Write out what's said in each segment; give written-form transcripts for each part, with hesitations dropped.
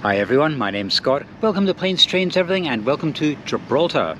Hi everyone, my name's Scott. Welcome to Planes, Trains, Everything, and welcome to Gibraltar.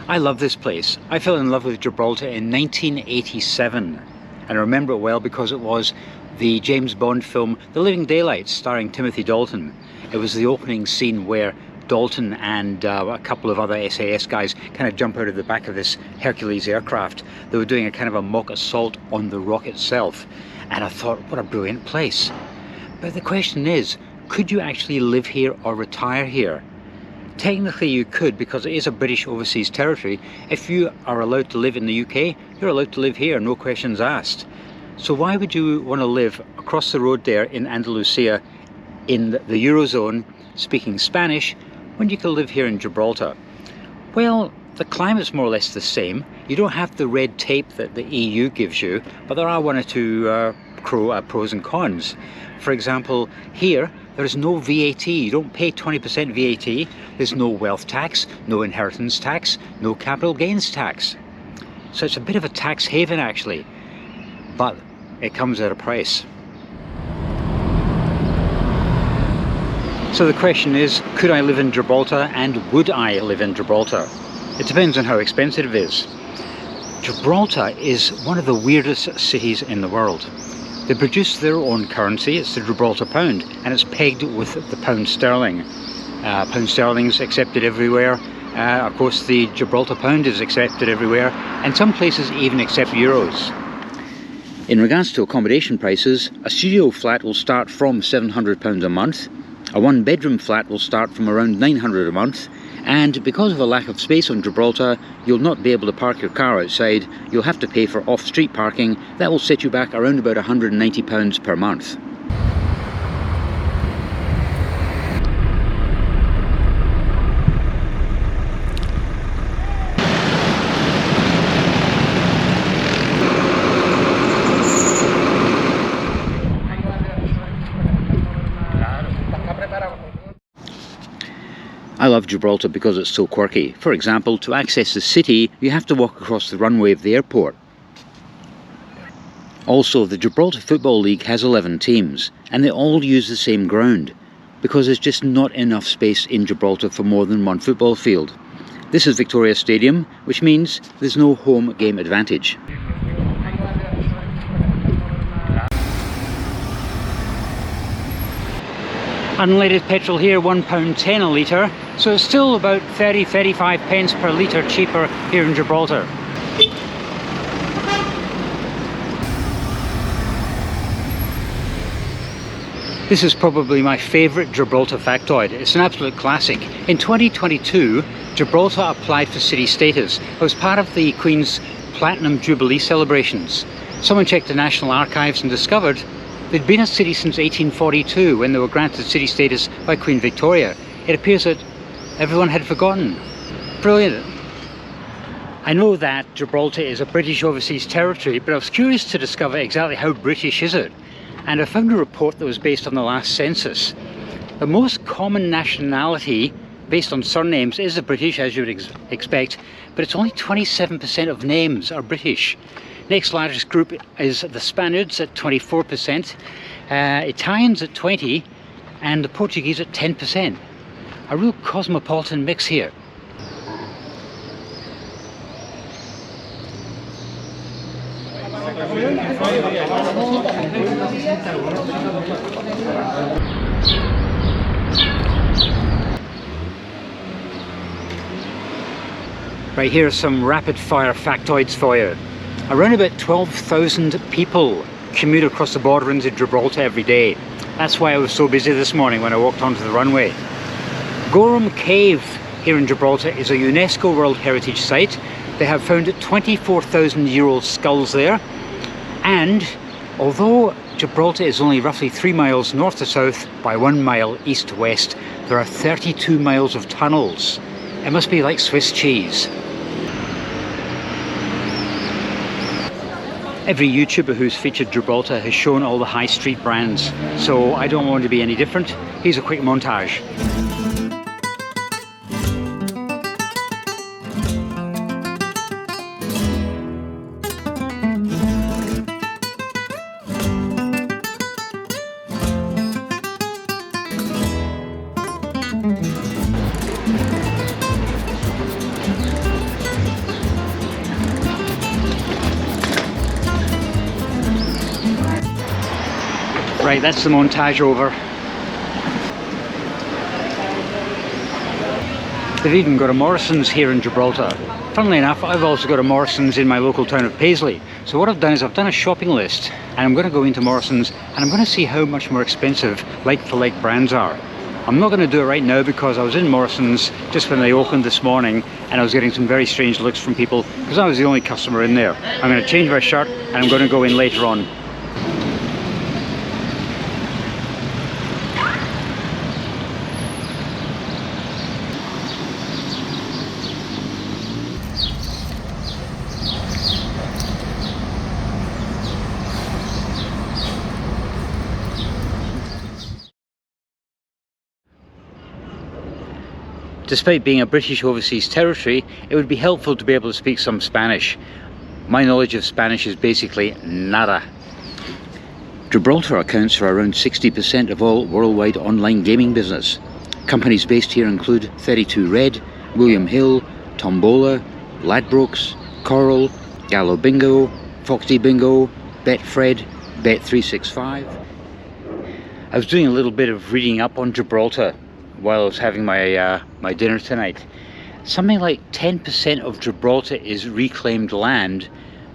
I love this place. I fell in love with Gibraltar in 1987, and I remember it well because it was the James Bond film The Living Daylights starring Timothy Dalton. It was the opening scene where Dalton and a couple of other SAS guys kind of jump out of the back of this Hercules aircraft. They were doing a kind of a mock assault on the rock itself, and I thought, what a brilliant place. But the question is, could you actually live here or retire here? Technically you could, because it is a British overseas territory. If you are allowed to live in the UK, you're allowed to live here, no questions asked. So why would you want to live across the road there in Andalusia, in the Eurozone, speaking Spanish, when you can live here in Gibraltar? Well, the climate's more or less the same. You don't have the red tape that the EU gives you, but there are one or two pros and cons. For example, here there is no VAT. You don't pay 20% VAT. There's no wealth tax, no inheritance tax, no capital gains tax. So it's a bit of a tax haven actually, but it comes at a price. So the question is, could I live in Gibraltar, and would I live in Gibraltar? It depends on how expensive it is. Gibraltar is one of the weirdest cities in the world. They produce their own currency. It's the Gibraltar pound, and it's pegged with the pound sterling. Pound sterling is accepted everywhere. Of course, the Gibraltar pound is accepted everywhere, and some places even accept euros. In regards to accommodation prices, a studio flat will start from £700 a month. A one-bedroom flat will start from around £900 a month, and because of a lack of space on Gibraltar, you'll not be able to park your car outside. You'll have to pay for off-street parking. That will set you back around about £190 per month. I love Gibraltar because it's so quirky. For example, to access the city, you have to walk across the runway of the airport. Also, the Gibraltar Football League has 11 teams, and they all use the same ground, because there's just not enough space in Gibraltar for more than one football field. This is Victoria Stadium, which means there's no home game advantage. Unleaded petrol here, £1.10 a litre, so it's still about 30-35 pence per litre cheaper here in Gibraltar. This is probably my favourite Gibraltar factoid. It's an absolute classic. In 2022, Gibraltar applied for city status. It was part of the Queen's Platinum Jubilee celebrations. Someone checked the National Archives and discovered they'd been a city since 1842, when they were granted city status by Queen Victoria. It appears that everyone had forgotten. Brilliant. I know that Gibraltar is a British overseas territory, but I was curious to discover exactly how British is it. And I found a report that was based on the last census. The most common nationality based on surnames is the British, as you would expect, but it's only 27% of names are British. Next largest group is the Spaniards at 24%, Italians at 20%, and the Portuguese at 10%. A real cosmopolitan mix here. Right, here are some rapid fire factoids for you. Around about 12,000 people commute across the border into Gibraltar every day. That's why I was so busy this morning when I walked onto the runway. Gorham Cave here in Gibraltar is a UNESCO World Heritage Site. They have found 24,000-year-old skulls there. And although Gibraltar is only roughly 3 miles north to south by 1 mile east to west, there are 32 miles of tunnels. It must be like Swiss cheese. Every YouTuber who's featured Gibraltar has shown all the high street brands, so I don't want to be any different. Here's a quick montage. Right, that's the montage over. They've even got a Morrison's here in Gibraltar. Funnily enough, I've also got a Morrison's in my local town of Paisley. So what I've done is I've done a shopping list, and I'm going to go into Morrison's and I'm going to see how much more expensive like-for-like brands are. I'm not going to do it right now because I was in Morrison's just when they opened this morning, and I was getting some very strange looks from people because I was the only customer in there. I'm going to change my shirt and I'm going to go in later on. Despite being a British overseas territory, it would be helpful to be able to speak some Spanish. My knowledge of Spanish is basically nada. Gibraltar accounts for around 60% of all worldwide online gaming business. Companies based here include 32 Red, William Hill, Tombola, Ladbrokes, Coral, Gallo Bingo, Foxy Bingo, Betfred, Bet365. I was doing a little bit of reading up on Gibraltar while I was having my my dinner tonight. Something like 10% of Gibraltar is reclaimed land,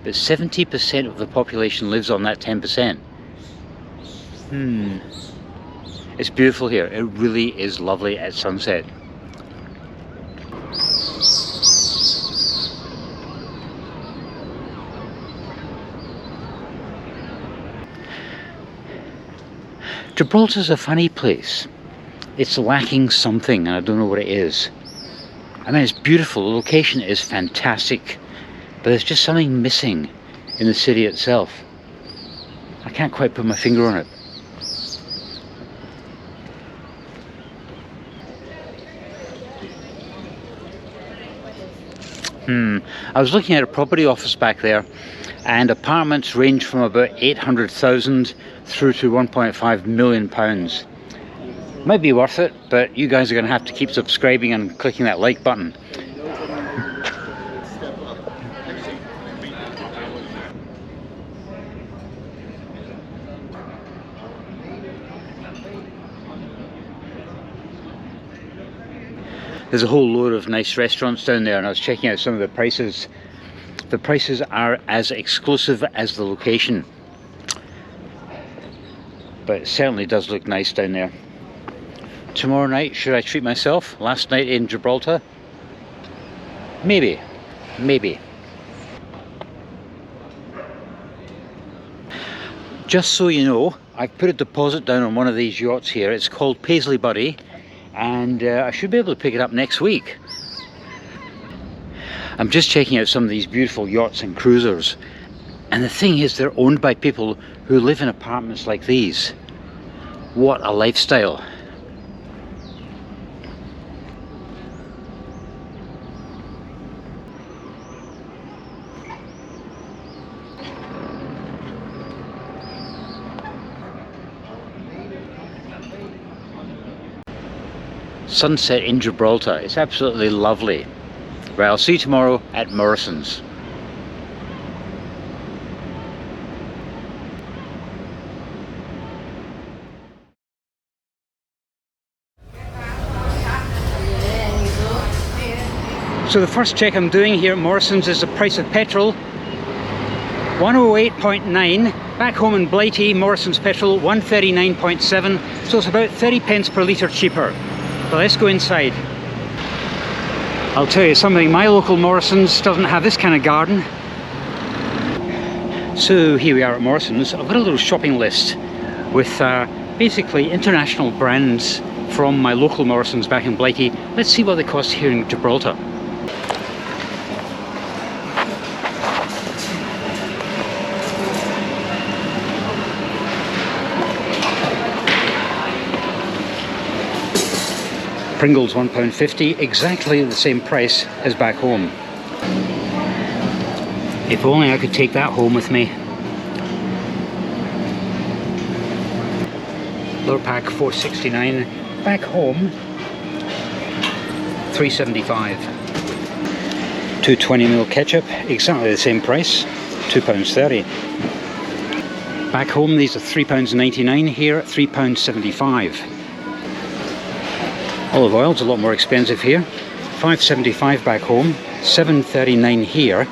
but 70% of the population lives on that 10%. It's beautiful here. It really is lovely at sunset. Gibraltar's a funny place. It's lacking something, and I don't know what it is. I mean, it's beautiful, the location is fantastic, but there's just something missing in the city itself. I can't quite put my finger on it. I was looking at a property office back there, and apartments range from about 800,000 through to 1.5 million pounds. Might be worth it, but you guys are going to have to keep subscribing and clicking that like button. There's a whole load of nice restaurants down there, and I was checking out some of the prices. The prices are as exclusive as the location, but it certainly does look nice down there. Tomorrow night, should I treat myself? Last night in Gibraltar? Maybe. Just so you know, I've put a deposit down on one of these yachts here. It's called Paisley Buddy, and I should be able to pick it up next week. I'm just checking out some of these beautiful yachts and cruisers, and the thing is, they're owned by people who live in apartments like these. What a lifestyle. Sunset in Gibraltar. It's absolutely lovely. Right, I'll see you tomorrow at Morrison's. So the first check I'm doing here at Morrison's is the price of petrol. 108.9. Back home in Blighty, Morrison's petrol 139.7. So it's about 30 pence per litre cheaper. But let's go inside. I'll tell you something, my local Morrison's doesn't have this kind of garden. So here we are at Morrison's. I've got a little shopping list with basically international brands from my local Morrison's back in Blighty. Let's see what they cost here in Gibraltar. Pringles £1.50, exactly the same price as back home. If only I could take that home with me. Lurpak £4.69, back home £3.75. 220ml ketchup, exactly the same price, £2.30. Back home these are £3.99, here at £3.75. Olive oil's a lot more expensive here, £5.75 back home, £7.39 here.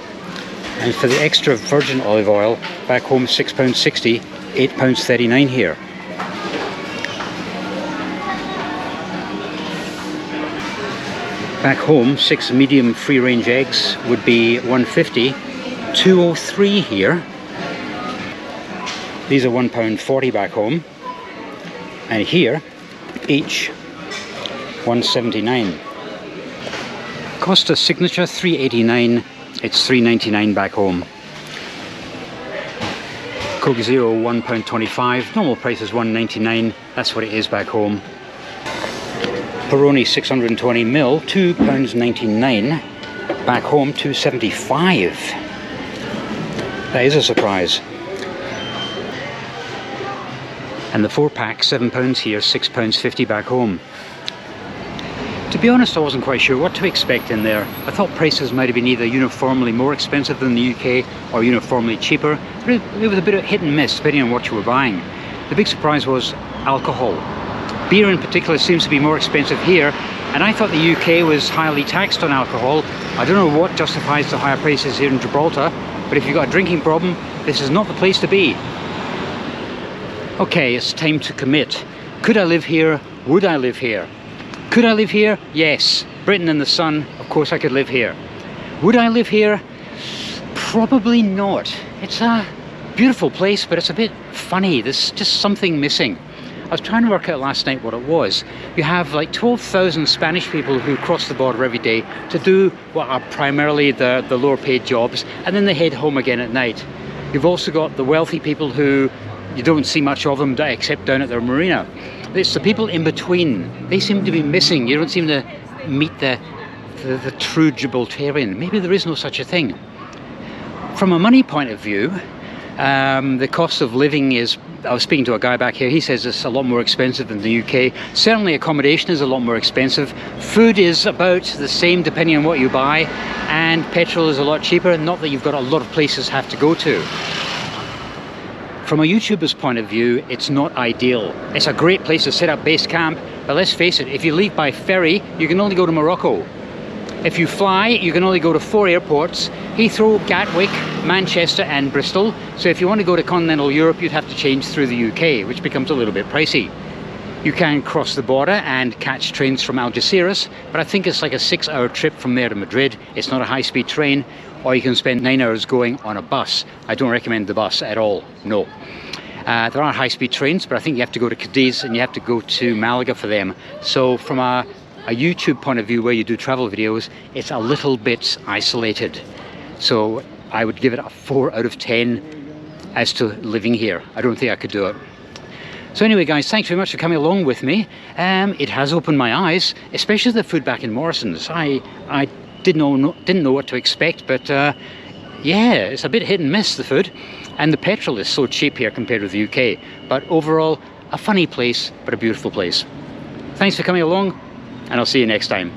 And for the extra virgin olive oil, back home £6.60, £8.39 here. Back home, 6 medium free-range eggs would be £1.50, £2.03 here. These are £1.40 back home. And here, each £1.79. Costa Signature £3.89. It's £3.99 back home. Coke Zero £1.25. Normal price is £1.99. That's what it is back home. Peroni 620ml, £2.99. Back home, £2.75. That is a surprise. And the 4-pack, £7 here, £6.50 back home. To be honest, I wasn't quite sure what to expect in there. I thought prices might have been either uniformly more expensive than the UK or uniformly cheaper, but it was a bit of hit and miss depending on what you were buying. The big surprise was alcohol. Beer in particular seems to be more expensive here, and I thought the UK was highly taxed on alcohol. I don't know what justifies the higher prices here in Gibraltar, but if you've got a drinking problem, this is not the place to be. Okay, it's time to commit. Could I live here? Would I live here? Could I live here? Yes. Britain in the sun, of course I could live here. Would I live here? Probably not. It's a beautiful place, but it's a bit funny. There's just something missing. I was trying to work out last night what it was. You have like 12,000 Spanish people who cross the border every day to do what are primarily the lower paid jobs, and then they head home again at night. You've also got the wealthy people who you don't see much of them except down at their marina. It's the people in between. They seem to be missing. You don't seem to meet the true Gibraltarian. Maybe there is no such a thing. From a money point of view, the cost of living is, I was speaking to a guy back here, he says it's a lot more expensive than the UK. Certainly accommodation is a lot more expensive. Food is about the same depending on what you buy, and petrol is a lot cheaper, not that you've got a lot of places to have to go to. From a YouTuber's point of view, it's not ideal. It's a great place to set up base camp, but let's face it, if you leave by ferry, you can only go to Morocco. If you fly, you can only go to 4 airports: Heathrow, Gatwick, Manchester and Bristol. So if you want to go to continental Europe, you'd have to change through the UK, which becomes a little bit pricey. You can cross the border and catch trains from Algeciras, but I think it's like a 6-hour trip from there to Madrid. It's not a high-speed train, or you can spend 9 hours going on a bus. I don't recommend the bus at all, no. There are high-speed trains, but I think you have to go to Cadiz and you have to go to Malaga for them. So from a YouTube point of view where you do travel videos, it's a little bit isolated. So I would give it a 4 out of 10 as to living here. I don't think I could do it. So anyway guys, thanks very much for coming along with me. It has opened my eyes, especially the food back in Morrison's. I didn't know what to expect, but yeah, it's a bit hit and miss, the food. And the petrol is so cheap here compared with the UK. But overall, a funny place, but a beautiful place. Thanks for coming along, and I'll see you next time.